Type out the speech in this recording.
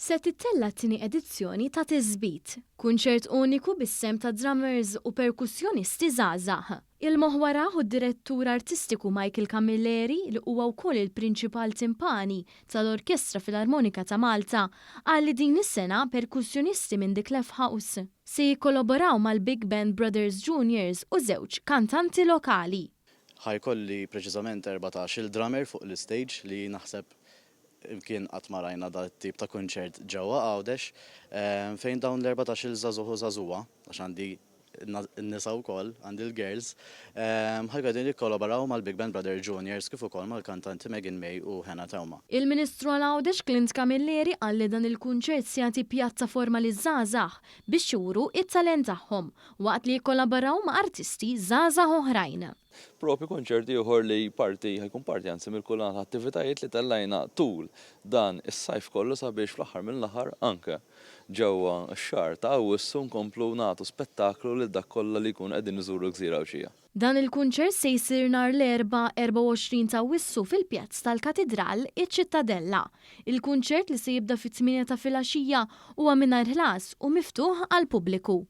Se tittella t-tieni edizzjoni ta' Tiżbit, kunċert uniku bis-sem ta' drummers u perkussjonisti żgħażagħ. Il-moħwara u d-direttur artistiku Michael Camilleri li huwa wkoll il-prinċipal timpani tal-Orkestra Filarmonika ta' Malta qal li din is-sena perkussjonisti minn dik House se jikkolaboraw mal-Big Band Brothers Juniors u żewġ kantanti lokali. Ħajkolli preċiżament 14 il-drummer fuq l-istage li naħseb kien qatt ma rajna da tip ta' kunċert ġewwa Għawdex fejn dawn l-14 il-żagħżugħ u żagħżugħa għax għandi n-nisa wkoll għandi l-girls ħajqegħdin jikkolaboraw mal-Big Band Brothers Juniors kif ukoll mal-kantanti Megan May u Hannah Tewma. Il-Ministru għal Għawdex Clint Camilleri qal li dan il-kunċert se jagħti pjattaforma liż-żgħażagħ biex juru it-talent tagħhom waqt li jikkolaboraw ma' artisti żgħażagħ oħrajn. Propi konċerti uħor li ħajkun parti għansim il-kullant attivitajiet li tellajna tul dan is-sajf kollu sabiex fl-aħħar mill-aħħar anke ġewwa x-xahar ta' Awwissu nkomplu nagħtu spettaklu lil dak kollha li jkun qegħdin iżuru Gżira Għawxija. Dan il-kunċert se jsir nhar l-4 24 ta' Awwissu fil-Pjazz tal-Katedral iċ-Ċittadella. Il-kunċert li se jibda fit-8 ta' filgħaxija huwa mingħajr ħlas u miftuħ għall-pubbliku.